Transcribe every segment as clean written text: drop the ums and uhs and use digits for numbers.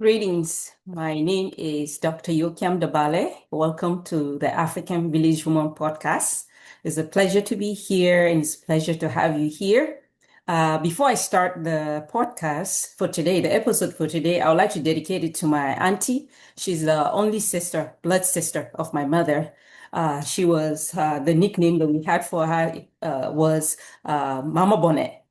Greetings. My name is Dr. Yokiam Dabale. Welcome to the African Village Women podcast. It's a pleasure to be here and it's a pleasure to have you here. Before I start the podcast for today, the episode for today, I would like to dedicate it to my auntie. She's the only sister, blood sister of my mother. She was, the nickname that we had for her was Mama Bonnet.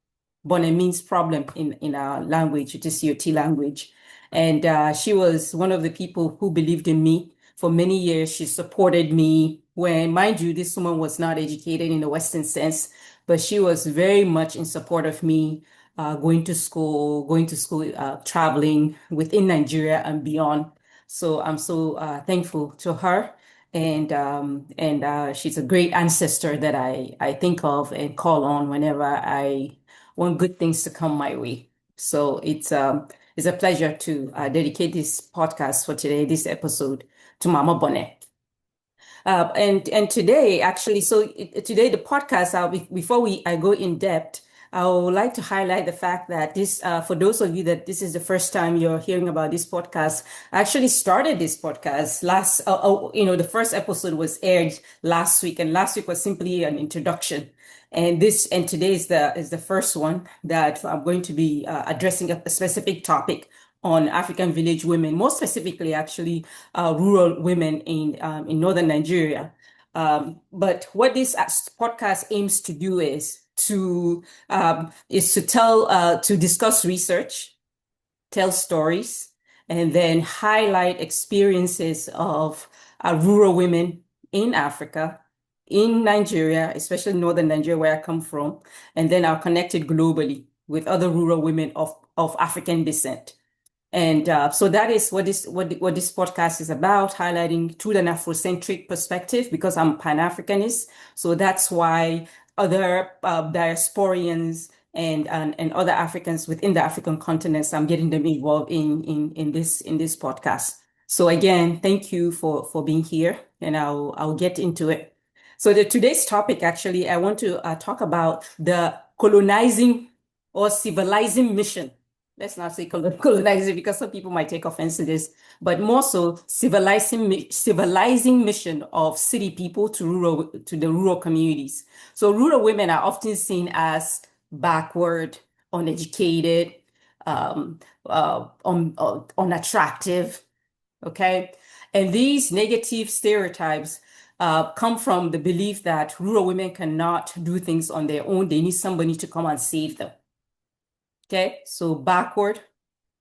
Bonnet means problem in our language, it is Yoti language. And she was one of the people who believed in me. For many years, she supported me when, mind you, this woman was not educated in the Western sense, but she was very much in support of me going to school, traveling within Nigeria and beyond. So I'm so thankful to her. And she's a great ancestor that I think of and call on whenever I want good things to come my way. So it's a pleasure to dedicate this podcast for today, this episode, to Mama Bonnet. And today, actually, today the podcast, before I go in depth, I would like to highlight the fact that this, for those of you that this is the first time you're hearing about this podcast, I actually started this podcast the first episode was aired last week, and last week was simply an introduction. And today is the first one that I'm going to be addressing a specific topic on African village women, more specifically, actually, rural women in Northern Nigeria. But what this podcast aims to do is to discuss research, tell stories, and then highlight experiences of rural women in Africa, in Nigeria, especially Northern Nigeria, where I come from, and then are connected globally with other rural women of African descent. And so that is what this podcast is about, highlighting through an Afrocentric perspective, because I'm Pan-Africanist. So that's why other diasporians and other Africans within the African continents, I'm getting them involved in this podcast. So again, thank you for being here, and I'll get into it. So today's topic, actually, I want to talk about the colonizing or civilizing mission. Let's not say colonizing, because some people might take offense to this, but more so civilizing mission of city people to the rural communities. So rural women are often seen as backward, uneducated, unattractive. Okay, and these negative stereotypes come from the belief that rural women cannot do things on their own. They need somebody to come and save them. Okay, so backward,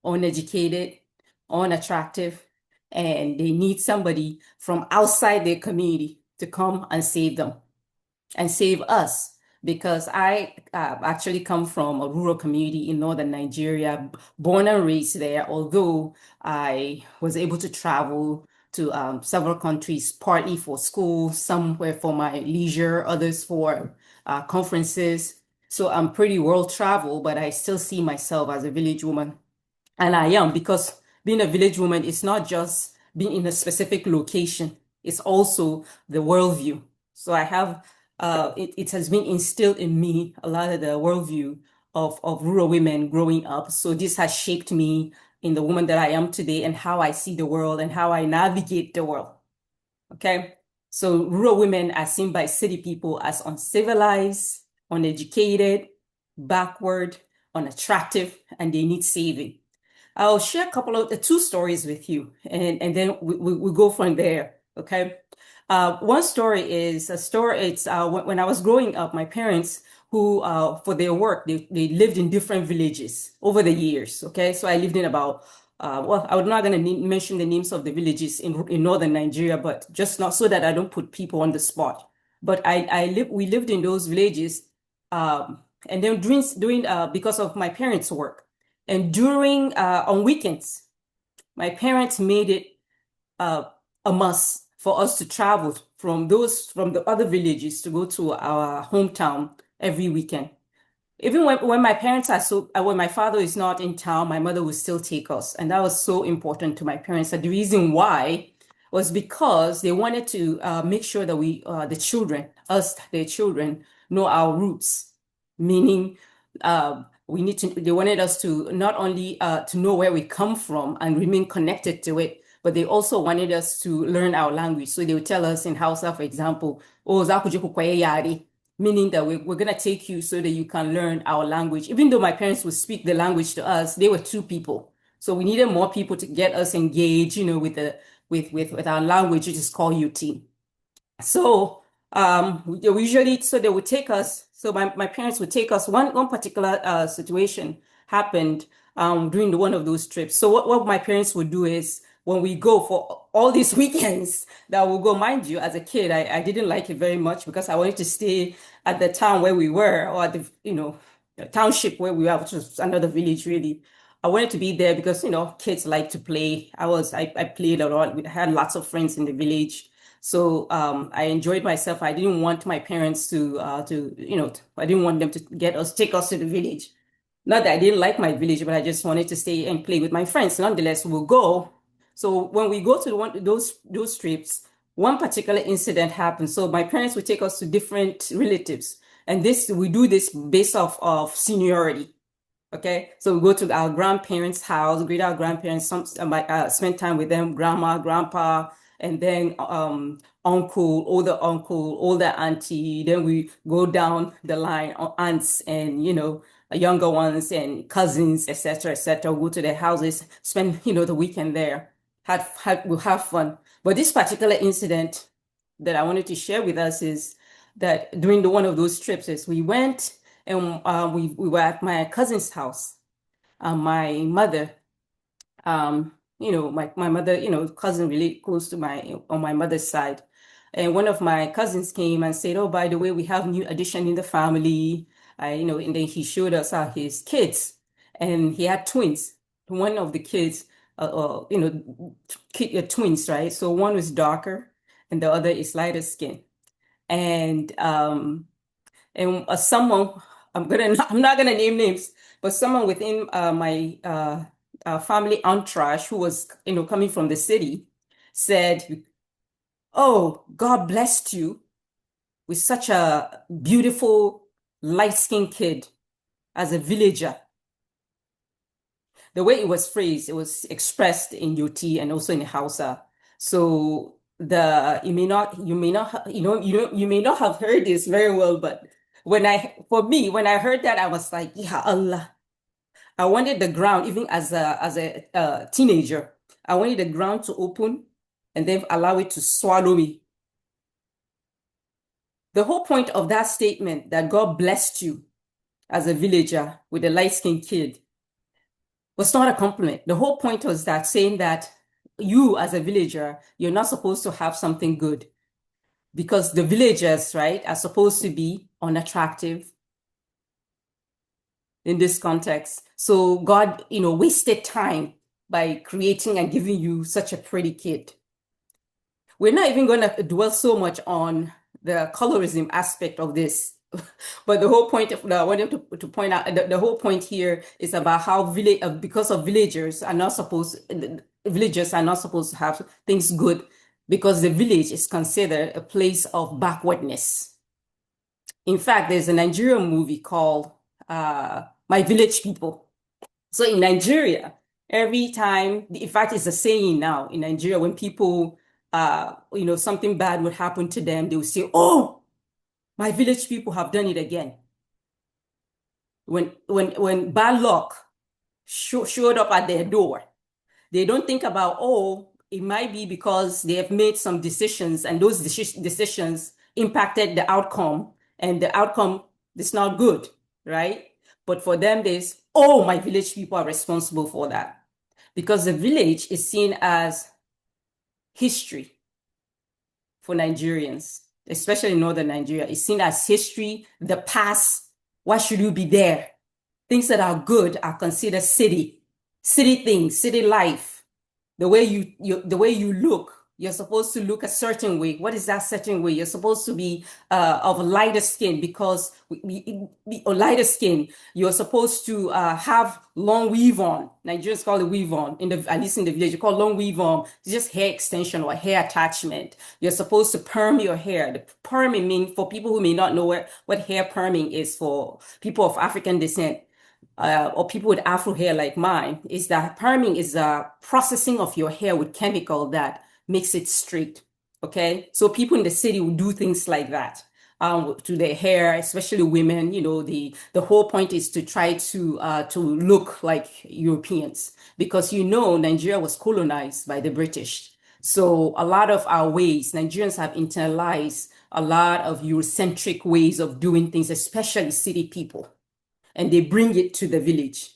uneducated, unattractive, and they need somebody from outside their community to come and save them and save us. Because I actually come from a rural community in Northern Nigeria, born and raised there, although I was able to travel to several countries, partly for school, somewhere for my leisure, others for conferences. So I'm pretty world travel, but I still see myself as a village woman. And I am, because being a village woman is not just being in a specific location, it's also the worldview. So I have, it has been instilled in me a lot of the worldview of rural women growing up. So this has shaped me in the woman that I am today and how I see the world and how I navigate the world. Okay. So rural women are seen by city people as uncivilized, uneducated, backward, unattractive, and they need saving. I'll share two stories with you, and then we go from there. Okay. One story is it's when I was growing up, my parents, who for their work, they lived in different villages over the years. Okay. So I lived in about I'm not going to mention the names of the villages in Northern Nigeria, but just not so that I don't put people on the spot. But we lived in those villages, and then during because of my parents' work, and during on weekends, my parents made it a must for us to travel from the other villages to go to our hometown every weekend. Even when my parents when my father is not in town, my mother would still take us. And that was so important to my parents. And the reason why was because they wanted to make sure that their children, know our roots, meaning they wanted us to not only to know where we come from and remain connected to it, but they also wanted us to learn our language. So they would tell us in Hausa, for example, oh, za ku je ku koyi yare, meaning that we're going to take you so that you can learn our language. Even though my parents would speak the language to us, they were two people. So we needed more people to get us engaged, with our language, which is called UT. So they would take us. So my parents would take us. One particular situation happened during one of those trips. So what my parents would do is when we go for all these weekends that we'll go, mind you, as a kid, I didn't like it very much because I wanted to stay at the town where we were, or at the township where we were, which was another village really. I wanted to be there because, kids like to play. I played a lot. We had lots of friends in the village. So I enjoyed myself. I didn't want my parents I didn't want them to take us to the village. Not that I didn't like my village, but I just wanted to stay and play with my friends. Nonetheless, we'll go. So when we go to those trips, one particular incident happened. So my parents would take us to different relatives, and we do this based off of seniority. Okay, so we go to our grandparents' house, greet our grandparents, spend time with them, grandma, grandpa, and then older uncle, older auntie. Then we go down the line, aunts and younger ones and cousins, etc., etc. We'll go to their houses, spend the weekend there. We'll have fun. But this particular incident that I wanted to share with us is that during one of those trips, is we went and we were at my cousin's house. My mother, my mother, cousin really close to on my mother's side. And one of my cousins came and said, "Oh, by the way, we have new addition in the family." And then he showed us his kids, and he had twins. One of the kids, twins, right? So one was darker, and the other is lighter skin. And someone, I'm not gonna name names, but someone within my family entourage who was coming from the city said, "Oh, God blessed you with such a beautiful light-skinned kid as a villager." The way it was phrased, it was expressed in UT and also in Hausa. So you may not have heard this very well, but when I heard that, I was like, "Ya Allah." I wanted the ground, even as a teenager, I wanted the ground to open and then allow it to swallow me. The whole point of that statement, that God blessed you as a villager with a light-skinned kid, was not a compliment. The whole point was that saying that you as a villager, you're not supposed to have something good because the villagers, right, are supposed to be unattractive in this context. So God, wasted time by creating and giving you such a pretty kid. We're not even going to dwell so much on the colorism aspect of this. But the whole point I wanted to point out, the whole point here is about how because of villagers are not supposed to have things good because the village is considered a place of backwardness. In fact, there's a Nigerian movie called My Village People. So in Nigeria, every time, in fact, it's a saying now in Nigeria, when people, something bad would happen to them, they would say, "Oh, my village people have done it again." When bad luck showed up at their door, they don't think about, oh, it might be because they have made some decisions and those decisions impacted the outcome and the outcome is not good, right? But for them, there's, oh, my village people are responsible for that. Because the village is seen as history for Nigerians, especially in Northern Nigeria. It's seen as history, the past. Why should you be there? Things that are good are considered city things, city life. The way you look, you're supposed to look a certain way. What is that certain way? You're supposed to be of a lighter skin because lighter skin. You're supposed to have long weave on. Nigerians call it weave on. At least in the village, you call long weave on. It's just hair extension or hair attachment. You're supposed to perm your hair. The perming mean, for people who may not know what hair perming is, for people of African descent, or people with afro hair like mine, is that perming is a processing of your hair with chemical that makes it straight. Okay, so people in the city will do things like that to their hair, especially women. The whole point is to try to look like Europeans, because Nigeria was colonized by the British. So a lot of our ways, Nigerians have internalized a lot of Eurocentric ways of doing things, especially city people, and they bring it to the village.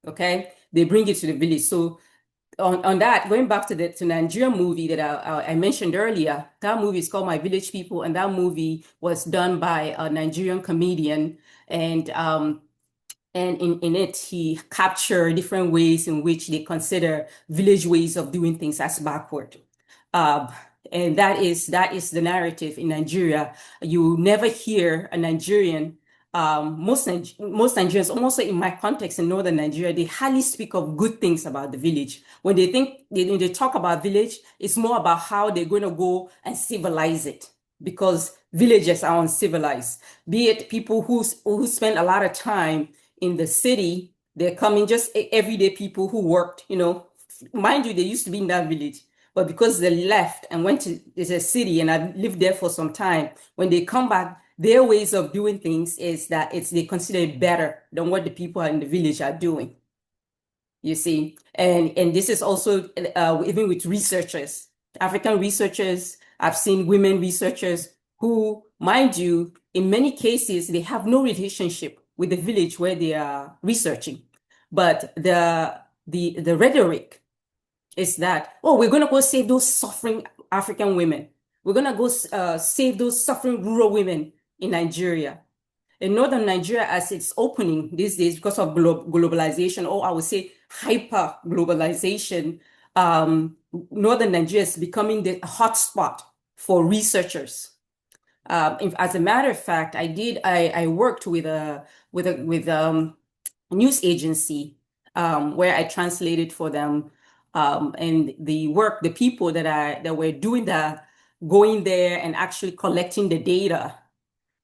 Okay, they bring it to the village. So on that, going back to the Nigerian movie that I mentioned earlier, that movie is called My Village People, and that movie was done by a Nigerian comedian, and in it he captured different ways in which they consider village ways of doing things as backward. Uh, and that is the narrative in Nigeria. You never hear a Nigerian, most Nigerians, almost in my context in Northern Nigeria, they hardly speak of good things about the village. When they talk about village, it's more about how they're going to go and civilize it, because villages are uncivilized. Be it people who spend a lot of time in the city, they're coming just everyday people who worked, mind you, they used to be in that village. But because they left and went to a city and have lived there for some time, when they come back, their ways of doing things is that they consider it better than what the people in the village are doing. You see, and this is also even with researchers, African researchers. I've seen women researchers who, mind you, in many cases, they have no relationship with the village where they are researching. But the rhetoric is that, oh, we're going to go save those suffering African women. We're going to go save those suffering rural women in Nigeria. In Northern Nigeria, as it's opening these days because of globalization, or I would say hyper globalization, Northern Nigeria is becoming the hotspot for researchers. As a matter of fact, I worked with a news agency where I translated for them, and the people that were doing going there and actually collecting the data,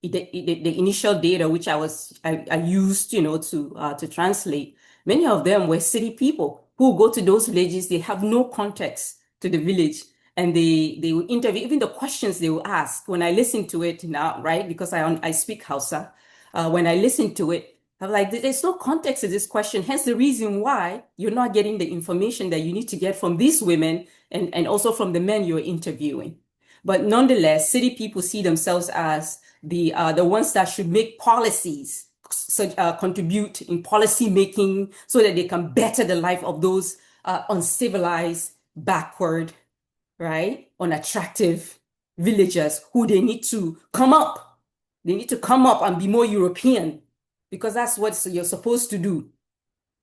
the initial data, which I used, to translate. Many of them were city people who go to those villages. They have no context to the village, and they will interview. Even the questions they will ask, when I listen to it now, right? Because I speak Hausa. When I listen to it, I'm like, there's no context to this question. Hence the reason why you're not getting the information that you need to get from these women and also from the men you're interviewing. But nonetheless, city people see themselves as the ones that should make policies, contribute in policy making, so that they can better the life of those uncivilized, backward, right, unattractive villagers who they need to come up. They need to come up and be more European, because that's what you're supposed to do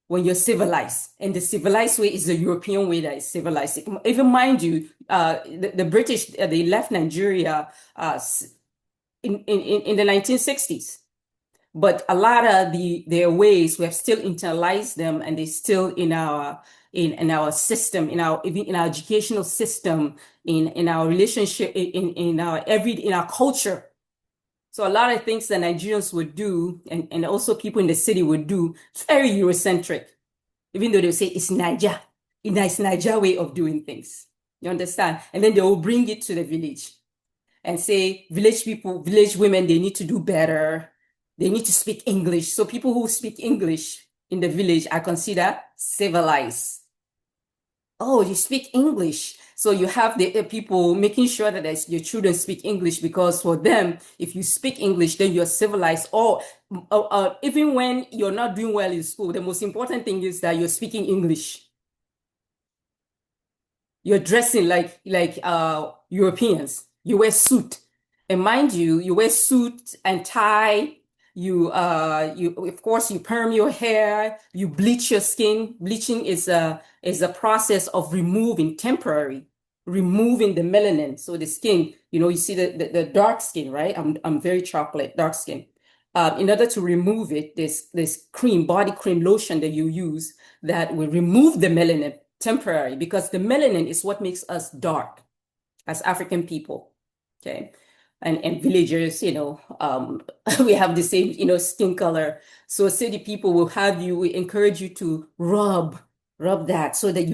when you're civilized. And the civilized way is the European way that is civilized. Even mind you, the British, they left Nigeria in the 1960s. But a lot of their ways, we have still internalized them, and they're still in our system, in our educational system, in our relationship, in our culture. So a lot of things that Nigerians would do, and also people in the city would do, it's very Eurocentric, even though they say it's Niger, it's Niger way of doing things. You understand? And then they will bring it to the village and say, village people, village women, they need to do better. They need to speak English. So people who speak English in the village are considered civilized. Oh, you speak English. So you have the people making sure that your children speak English, because for them, if you speak English, then you're civilized. Or even when you're not doing well in school, the most important thing is that you're speaking English. You're dressing like Europeans. You wear suit, and mind you, you wear suit and tie. You of course you perm your hair. You bleach your skin. Bleaching is a process of removing the melanin. So the skin, you see the dark skin, right? I'm very chocolate, dark skin. In order to remove it, this cream, body cream, lotion that you use that will remove the melanin temporary, because the melanin is what makes us dark as African people. Okay. and villagers, we have the same, skin color. So city people will encourage you to rub that so that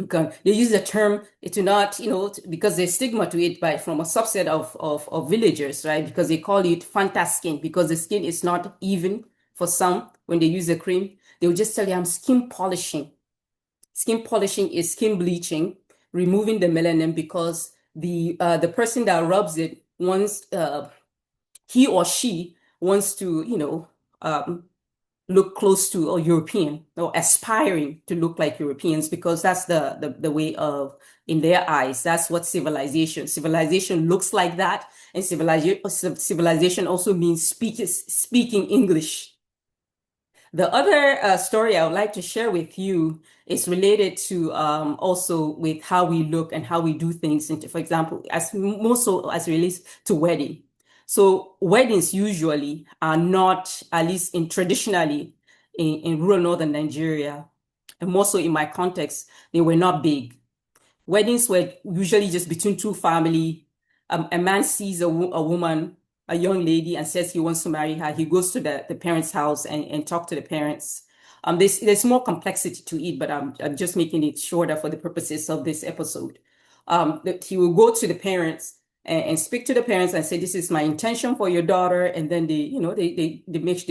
they use the term to not, because there's stigma to it from a subset of villagers, right? Because they call it Fanta skin because the skin is not even for some when they use the cream. They will just tell you, I'm skin polishing. Skin polishing is skin bleaching, removing the melanin because the person that rubs it wants he or she wants to look close to a European or aspiring to look like Europeans because that's the way of in their eyes. That's what civilization looks like that, and civilization also means speaking English. The other story I would like to share with you is related to also with how we look and how we do things. For example, more so as it relates to wedding. So weddings usually are not, at least traditionally in rural northern Nigeria, and more so in my context, they were not big. Weddings were usually just between two family. A man sees a woman, a young lady, and says he wants to marry her. He goes to the parents' house and talk to the parents. There's more complexity to it, but I'm just making it shorter for the purposes of this episode. He will go to the parents and speak to the parents and say, this is my intention for your daughter. And then they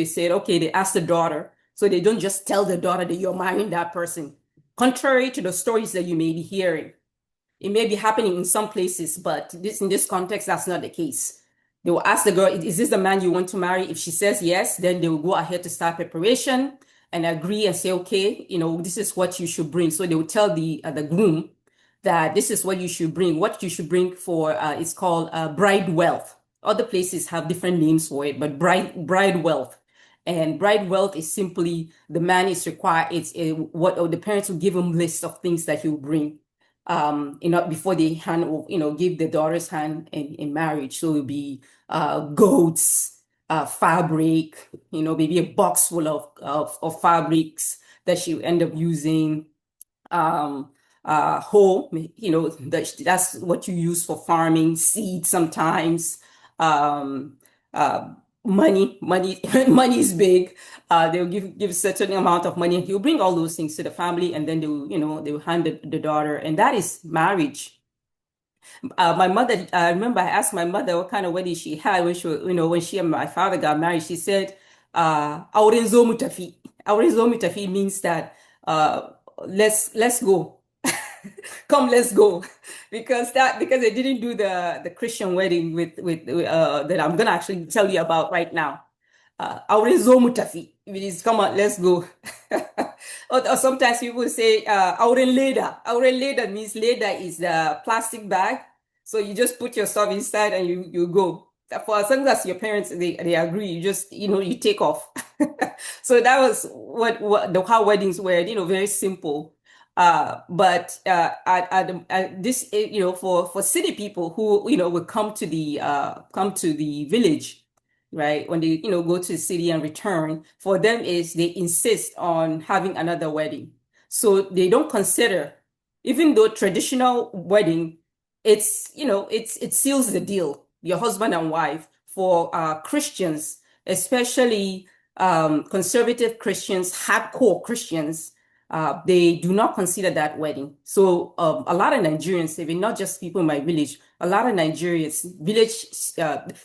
said, okay, they ask the daughter. So they don't just tell the daughter that you're marrying that person. Contrary to the stories that you may be hearing. It may be happening in some places, but in this context, that's not the case. They will ask the girl, is this the man you want to marry? If she says yes, then they will go ahead to start preparation and agree and say, okay, this is what you should bring. So they will tell the groom that this is what you should bring. What you should bring for, it's called bride wealth. Other places have different names for it, but bride wealth. And bride wealth is simply the man is required, the parents will give him lists of things that he'll bring. Before they give the daughter's hand in marriage. So it'll be goats, fabric, maybe a box full of fabrics that she'll end up using. Hoe, that's what you use for farming, seed sometimes. Money money is big. They'll give a certain amount of money. He'll bring all those things to the family, and then they will hand the daughter, and that is marriage. My mother, I remember I asked my mother what kind of wedding she had when she and my father got married. She said, "Aurenzo mutafi." Aurenzo mutafi means that let's go. Come, let's go, because they didn't do the Christian wedding with that I'm gonna actually tell you about right now. Aurenzo mutafi means come on, let's go. Or sometimes people say auren leda. Auren leda means leda is the plastic bag, so you just put your stuff inside and you go. For as long as your parents they agree, you just you take off. So that was how weddings were, very simple. But this, for city people who would come to the village, right? When they go to the city and return, for them is they insist on having another wedding. So they don't consider, even though traditional wedding, it seals the deal, your husband and wife. For Christians, especially conservative Christians, hardcore Christians. They do not consider that wedding. So a lot of Nigerians, even not just people in my village, a lot of Nigerians,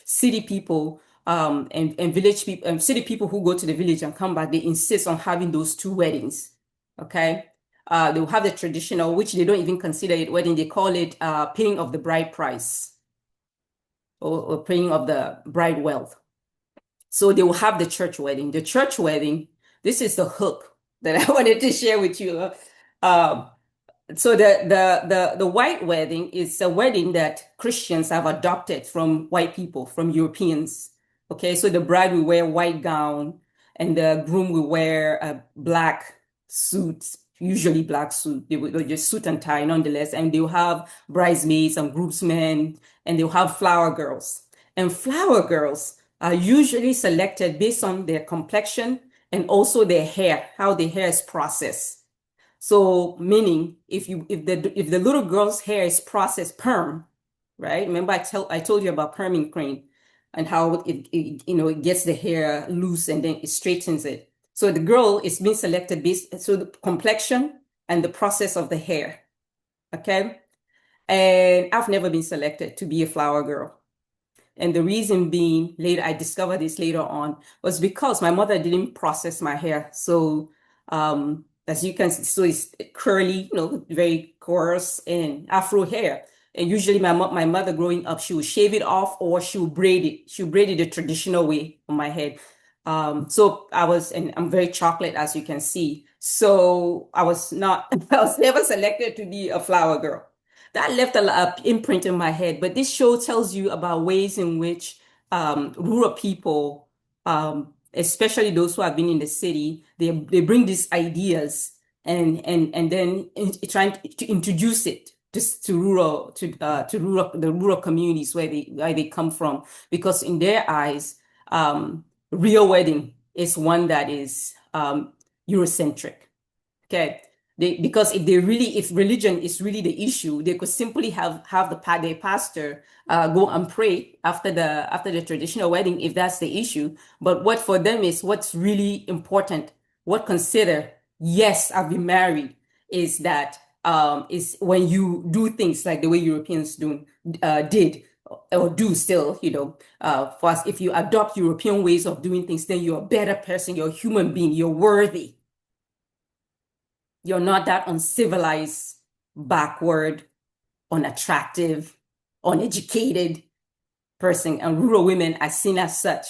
city people, and village people, city people who go to the village and come back, they insist on having those two weddings. Okay. They'll have the traditional, which they don't even consider it wedding. They call it paying of the bride price or paying of the bride wealth. So they will have the church wedding. The church wedding, this is the hook that I wanted to share with you. So the white wedding is a wedding that Christians have adopted from white people, from Europeans. Okay, so the bride will wear a white gown and the groom will wear a black suit, usually black suit. They'll just suit and tie nonetheless. And they'll have bridesmaids and groomsmen, and they'll have flower girls. And flower girls are usually selected based on their complexion and also their hair, how their hair is processed. So meaning if the little girl's hair is processed perm, right? Remember I told you about perming cream. and how it gets the hair loose and then it straightens it. So the girl is being selected based, so the complexion and the process of the hair. Okay. And I've never been selected to be a flower girl. And the reason being, later, I discovered this later on, was because my mother didn't process my hair. So, as you can see, so it's curly, very coarse and afro hair. And usually my mother growing up, she would shave it off or she would braid it. She would braid it the traditional way on my head. So and I'm very chocolate, as you can see. So I was never selected to be a flower girl. That left a imprint in my head. But this show tells you about ways in which rural people, especially those who have been in the city, they bring these ideas and then trying to introduce it just to the rural communities where they come from, because in their eyes, real wedding is one that is Eurocentric. Okay. Because if religion is really the issue, they could simply have their pastor go and pray after the traditional wedding if that's the issue. But what for them is what's really important, what consider, yes, I've been married, is that is when you do things like the way Europeans did or do still, for us, if you adopt European ways of doing things, then you're a better person, you're a human being, you're worthy. You're not that uncivilized, backward, unattractive, uneducated person. And rural women are seen as such.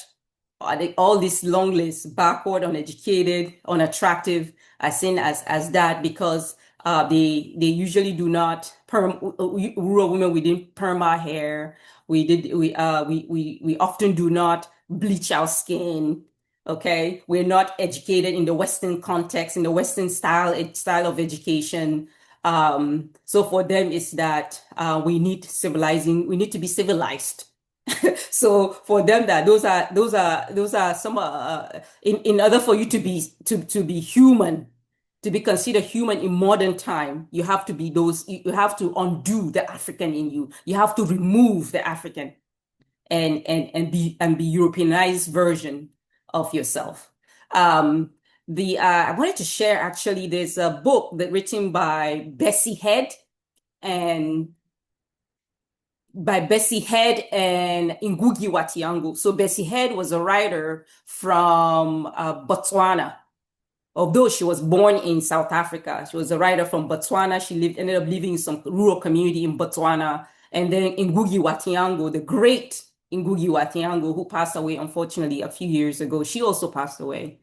All this long list, backward, uneducated, unattractive, are seen as that because they usually do not rural women, we didn't perm our hair. We often do not bleach our skin. Okay, we're not educated in the Western context, in the Western style of education. So for them, it's that we need to be civilized. So for them, that those are some in order for you to be human, to be considered human in modern time, you have to undo the African in you. You have to remove the African and be Europeanized version of yourself. I wanted to share, actually, there's a book written by Bessie Head and Ngũgĩ wa Thiong'o. So Bessie Head was a writer from Botswana. Although she was born in South Africa, she was a writer from Botswana. She ended up living in some rural community in Botswana. And then Ngũgĩ wa Thiong'o, the great Ngũgĩ wa Thiong'o, who passed away, unfortunately, a few years ago. She also passed away.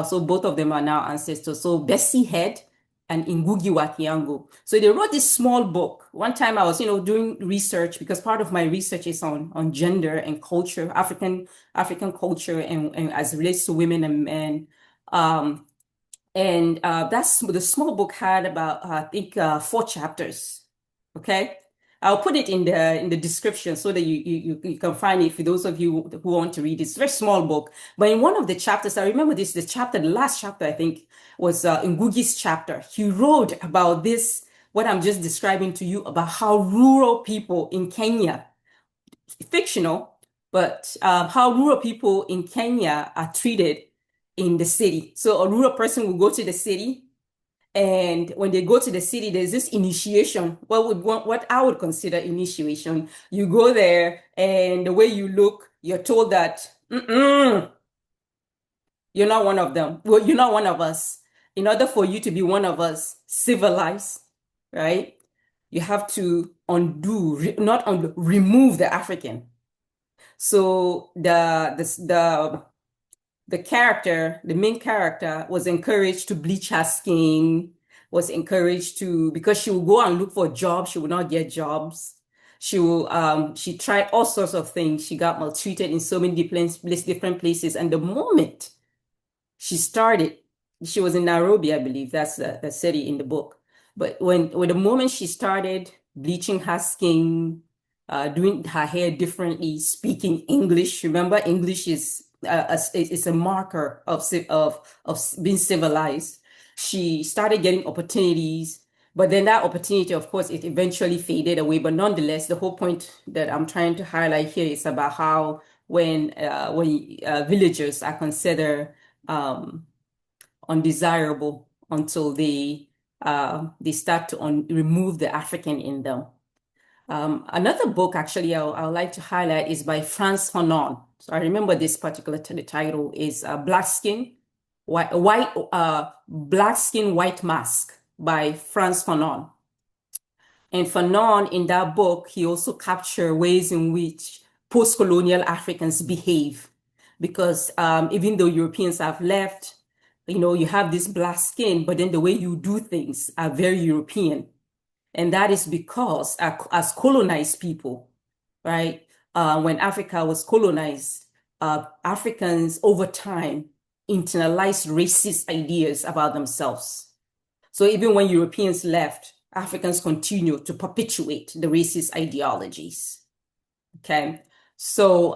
So both of them are now ancestors. So Bessie Head and Ngũgĩ wa Thiong'o. So they wrote this small book. One time I was, doing research, because part of my research is on gender and culture, African culture, and as it relates to women and men. That's the small book had about, I think, 4 chapters. Okay. I'll put it in the description so that you can find it for those of you who want to read it. It's a very small book. But in one of the chapters, I remember the last chapter, I think, was Ngũgĩ's chapter. He wrote about this, what I'm just describing to you, about how rural people in Kenya, fictional, but how rural people in Kenya are treated in the city. So a rural person will go to the city, and when they go to the city, there's this initiation, what I would consider initiation. You go there, and the way you look, you're told that you're not one of them. Well, you're not one of us. In order for you to be one of us, civilized, right? You have to remove the African. So the main character was encouraged to bleach her skin, was encouraged to, because she would go and look for jobs, she would not get jobs. She tried all sorts of things. She got maltreated in so many different places. And the moment she started, she was in Nairobi, I believe, that's the city in the book. But when the moment she started bleaching her skin, doing her hair differently, speaking English, remember, English is it's a marker of being civilized. She started getting opportunities, but then that opportunity, of course, it eventually faded away. But nonetheless, the whole point that I'm trying to highlight here is about how when villagers are considered undesirable until they start to remove the African in them. Another book, actually, I would like to highlight is by Frantz Fanon. So I remember this particular title is Black Skin, White Mask by Frantz Fanon. And Fanon, in that book, he also captured ways in which post-colonial Africans behave. Because even though Europeans have left, you have this black skin, but then the way you do things are very European. And that is because as colonized people, right, when Africa was colonized, Africans over time internalized racist ideas about themselves. So even when Europeans left, Africans continued to perpetuate the racist ideologies. Okay. So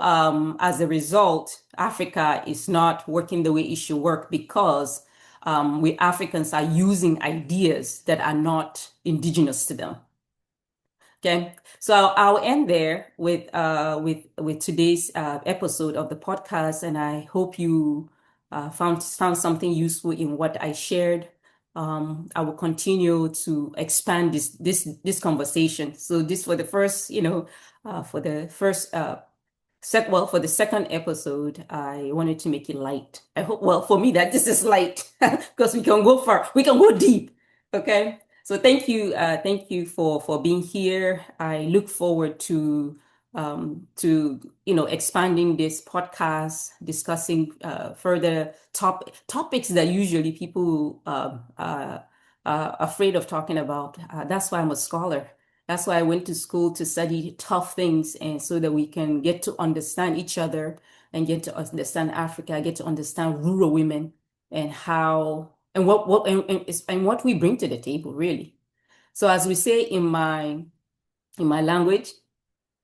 as a result, Africa is not working the way it should work because we Africans are using ideas that are not indigenous to them. Okay, so I'll end there with today's episode of the podcast, and I hope you found something useful in what I shared. I will continue to expand this conversation. So this for the first, for the first for the second episode, I wanted to make it light. I hope, well, for me, that this is light because we can go far, we can go deep. Okay. So thank you for being here. I look forward to expanding this podcast, discussing further topics that usually people are afraid of talking about. That's why I'm a scholar. That's why I went to school to study tough things, and so that we can get to understand each other and get to understand Africa, get to understand rural women and how and what we bring to the table, really. So as we say in my language,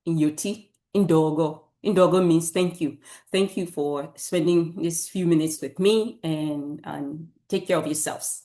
in Yoti, Indogo. Indogo means thank you. Thank you for spending these few minutes with me, and take care of yourselves.